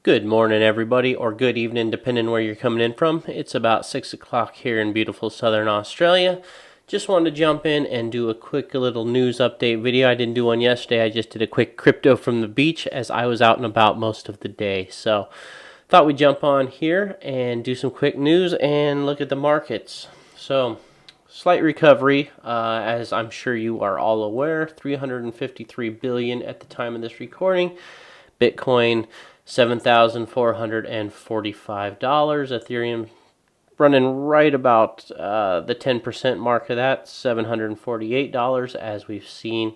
Good morning, everybody, or good evening, depending where you're coming in from. It's about 6 o'clock here in beautiful southern Australia. Just wanted to jump in and do a quick little news update video. I didn't do one yesterday. I just did a quick crypto from the beach as I was out and about most of the day. So thought we'd jump on here and do some quick news and look at the markets. So slight recovery, as I'm sure you are all aware, 353 billion at the time of this recording. Bitcoin $7,445. Ethereum running right about the 10% mark of that, $748, as we've seen.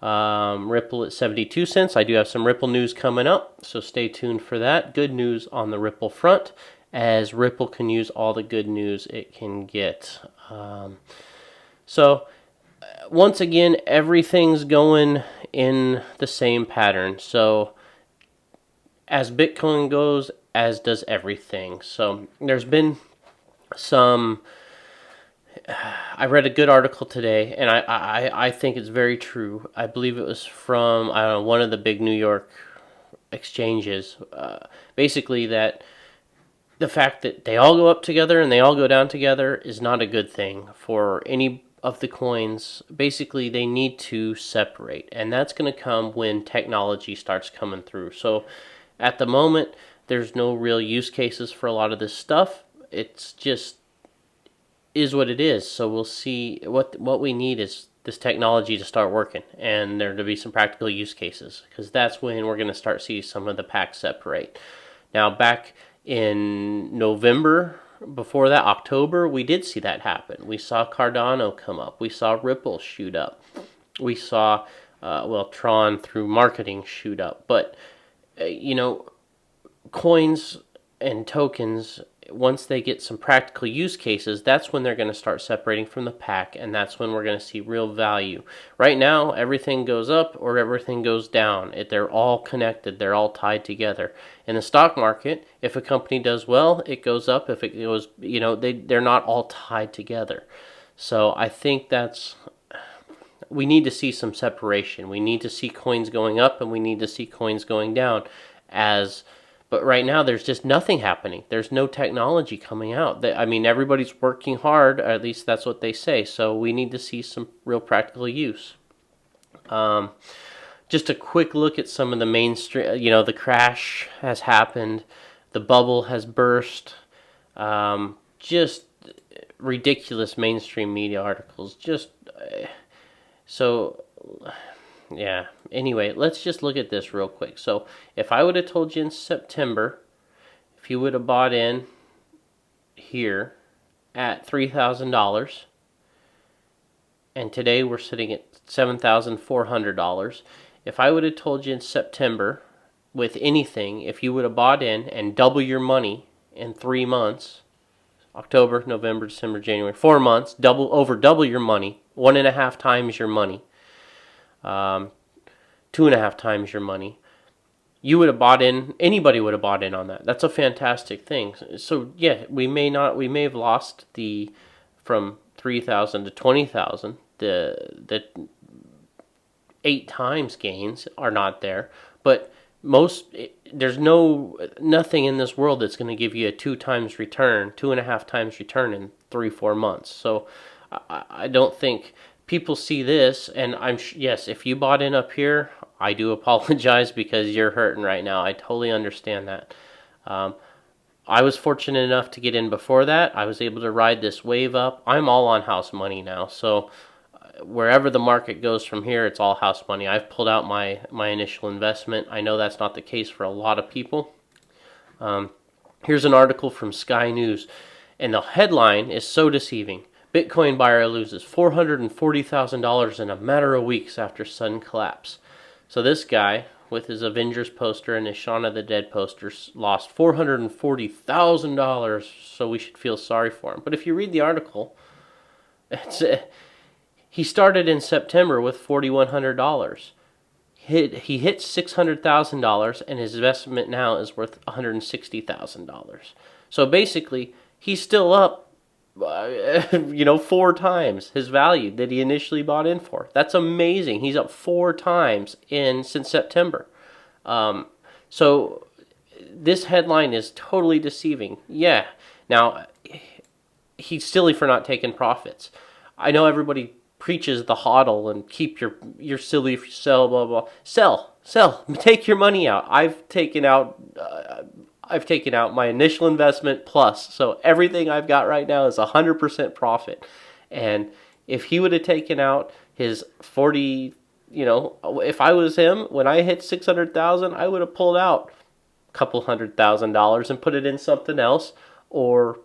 Ripple at 72 cents. I do have some Ripple news coming up, so stay tuned for that. Good news on the Ripple front, as Ripple can use all the good news it can get. So once again, everything's going in the same pattern. So as Bitcoin goes, as does everything. So there's been some, I read a good article today, and I think it's very true. I believe it was from, one of the big New York exchanges. Basically that the fact that they all go up together and they all go down together is not a good thing for any of the coins. Basically, they need to separate, and that's going to come when technology starts coming through. So at the moment, there's no real use cases for a lot of this stuff. It's just is what it is. So we'll see. What we need is this technology to start working, and there to be some practical use cases, because that's when we're going to start see some of the packs separate. Now, back in November, before that, October, we did see that happen. We saw Cardano come up. We saw Ripple shoot up. We saw, Tron through marketing shoot up. But coins and tokens, once they get some practical use cases, that's when they're going to start separating from the pack, and that's when we're going to see real value. Right now, everything goes up or everything goes down. They're all connected. They're all tied together. In the stock market, if a company does well, it goes up. If it goes, they're not all tied together. So I think we need to see some separation. We need to see coins going up, and we need to see coins going down. But right now, there's just nothing happening. There's no technology coming out. Everybody's working hard, or at least that's what they say. So we need to see some real practical use. Just a quick look at some of the mainstream. The crash has happened. The bubble has burst. Just ridiculous mainstream media articles. Yeah. Anyway, let's just look at this real quick. So if I would have told you in September, if you would have bought in here at $3,000, and today we're sitting at $7,400, if I would have told you in September with anything, if you would have bought in and double your money in 3 months, October, November, December, January, 4 months, double your money, 1.5 times your money, 2.5 times your money, you would have bought in. Anybody would have bought in on that. That's a fantastic thing. So yeah, we may have lost from 3,000 to 20,000. The 8 times gains are not there, but there's nothing in this world that's going to give you a 2.5 times return in 3-4 months. So I don't think people see this, and yes, if you bought in up here, I do apologize because you're hurting right now. I totally understand that. I was fortunate enough to get in before that. I was able to ride this wave up. I'm all on house money now, so wherever the market goes from here, it's all house money. I've pulled out my initial investment. I know that's not the case for a lot of people. Here's an article from Sky News, and the headline is so deceiving. Bitcoin buyer loses $440,000 in a matter of weeks after sudden collapse. So this guy, with his Avengers poster and his Shaun of the Dead posters, lost $440,000, so we should feel sorry for him. But if you read the article, he started in September with $4,100. He hit $600,000, and his investment now is worth $160,000. So basically, he's still up 4 times his value that he initially bought in for. That's amazing. He's up 4 times since September. So this headline is totally deceiving. Yeah. Now, he's silly for not taking profits. I know everybody preaches the hodl and keep your silly if you sell, blah blah. Sell, take your money out. I've taken out my initial investment plus, so everything I've got right now is 100% profit. And if he would have taken out his 40, if I was him, when I hit 600,000, I would have pulled out a couple $100,000 and put it in something else, or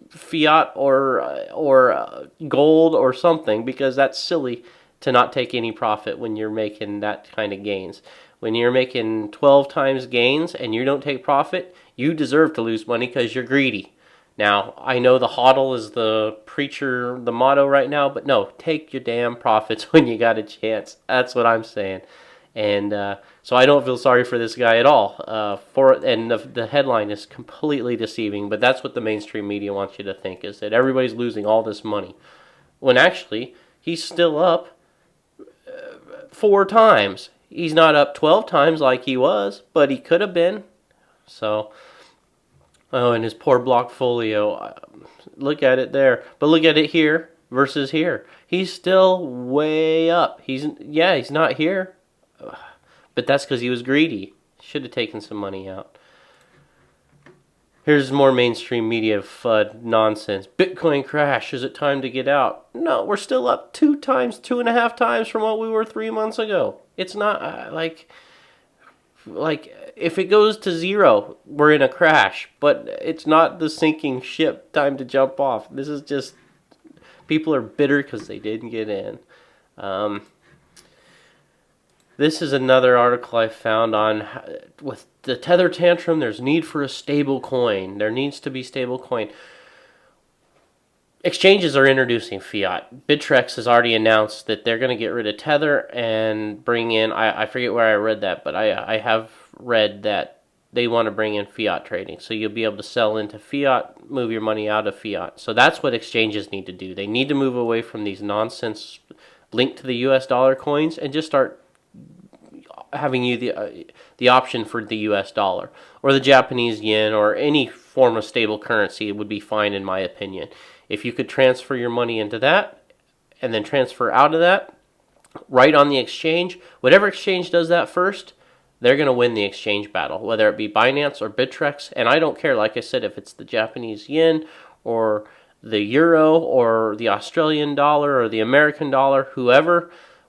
fiat, or gold or something, because that's silly to not take any profit when you're making that kind of gains. When you're making 12 times gains and you don't take profit, you deserve to lose money because you're greedy. Now, I know the hodl is the motto right now, but no, take your damn profits when you got a chance. That's what I'm saying. And so I don't feel sorry for this guy at all. The headline is completely deceiving, but that's what the mainstream media wants you to think, is that everybody's losing all this money. When actually, he's still up 4 times. He's not up 12 times like he was, but he could have been. So, and his poor Blockfolio. Look at it there. But look at it here versus here. He's still way up. He's not here. But that's because he was greedy. Should have taken some money out. Here's more mainstream media FUD nonsense. Bitcoin crash. Is it time to get out? No, we're still up 2.5 times from what we were 3 months ago. It's not like if it goes to zero, we're in a crash. But it's not the sinking ship. Time to jump off. This is just people are bitter because they didn't get in. This is another article I found on, with the Tether tantrum, there's need for a stable coin. There needs to be stable coin. Exchanges are introducing fiat. Bittrex has already announced that they're going to get rid of Tether and bring in, I forget where I read that, but I have read that they want to bring in fiat trading. So you'll be able to sell into fiat, move your money out of fiat. So that's what exchanges need to do. They need to move away from these nonsense linked to the US dollar coins and just start having you the option for the US dollar or the Japanese yen or any form of stable currency would be fine, in my opinion. If you could transfer your money into that and then transfer out of that right on the exchange, whatever exchange does that first, they're going to win the exchange battle, whether it be Binance or Bittrex. And I don't care, like I said, if it's the Japanese yen or the euro or the Australian dollar or the American dollar,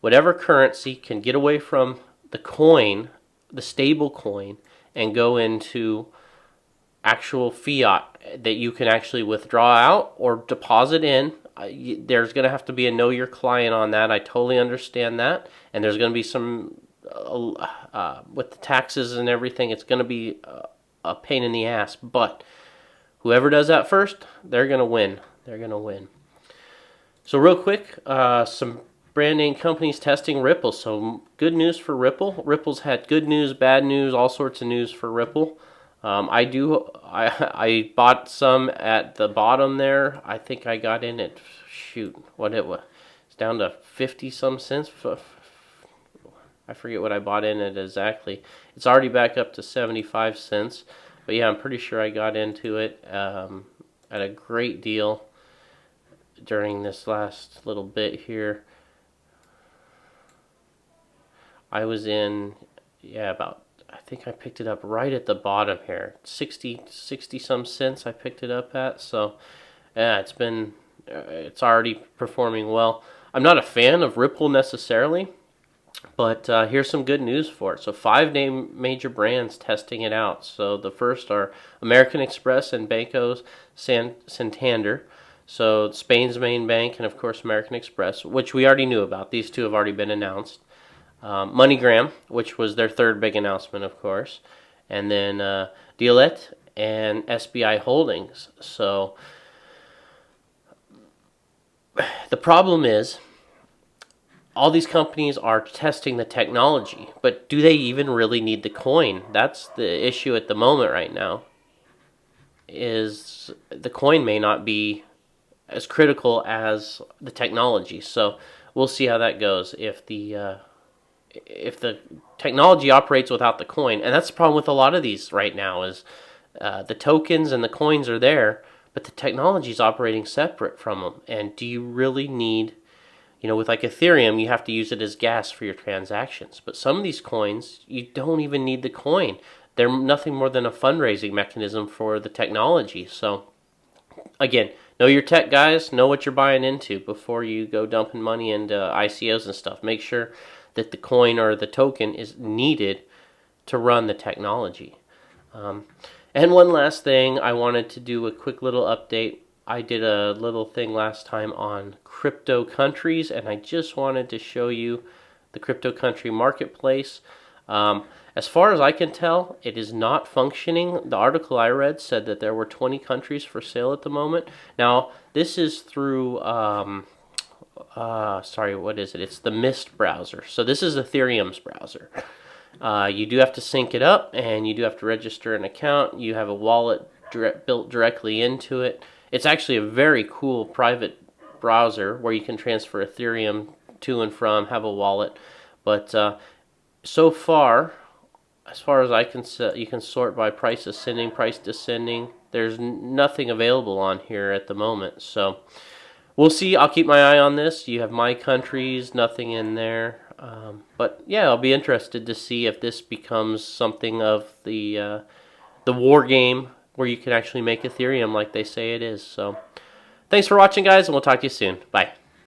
whatever currency can get away from the coin, the stable coin, and go into actual fiat that you can actually withdraw out or deposit in. There's going to have to be a know your client on that. I totally understand that. And there's going to be some, with the taxes and everything, it's going to be a pain in the ass. But whoever does that first, they're going to win. They're going to win. So real quick, some brand name companies testing Ripple. So good news for Ripple. Ripple's had good news, bad news, all sorts of news for Ripple. I bought some at the bottom there. I think I got in at, it's down to 50 some cents. I forget what I bought in at exactly. It's already back up to 75 cents. But yeah, I'm pretty sure I got into it at a great deal during this last little bit here. I was in, I think I picked it up right at the bottom here. 60 some cents I picked it up at. So, yeah, it's already performing well. I'm not a fan of Ripple necessarily, but here's some good news for it. So 5 major brands testing it out. So the first are American Express and Banco Santander. So Spain's main bank and, of course, American Express, which we already knew about. These two have already been announced. MoneyGram, which was their third big announcement, of course, and then Dealet and SBI Holdings. So the problem is all these companies are testing the technology, but do they even really need the coin? That's the issue at the moment right now, is the coin may not be as critical as the technology. So we'll see how that goes. If if the technology operates without the coin, and that's the problem with a lot of these right now, is the tokens and the coins are there, but the technology is operating separate from them. And do you really need, with like Ethereum, you have to use it as gas for your transactions. But some of these coins, you don't even need the coin. They're nothing more than a fundraising mechanism for the technology. So again, know your tech, guys. Know what you're buying into before you go dumping money into ICOs and stuff. Make sure that the coin or the token is needed to run the technology. And one last thing, I wanted to do a quick little update. I did a little thing last time on CryptoCountries, and I just wanted to show you the CryptoCountry marketplace. As far as I can tell, it is not functioning. The article I read said that there were 20 countries for sale at the moment. Now, this is through, what is it? It's the Mist browser. So this is Ethereum's browser. You do have to sync it up, and you do have to register an account. You have a wallet built directly into it. It's actually a very cool private browser where you can transfer Ethereum to and from, have a wallet. But so far, as far as I can see, you can sort by price ascending, price descending. There's nothing available on here at the moment. So we'll see. I'll keep my eye on this. You have my countries, nothing in there. But yeah, I'll be interested to see if this becomes something of the war game where you can actually make Ethereum like they say it is. So thanks for watching, guys, and we'll talk to you soon. Bye.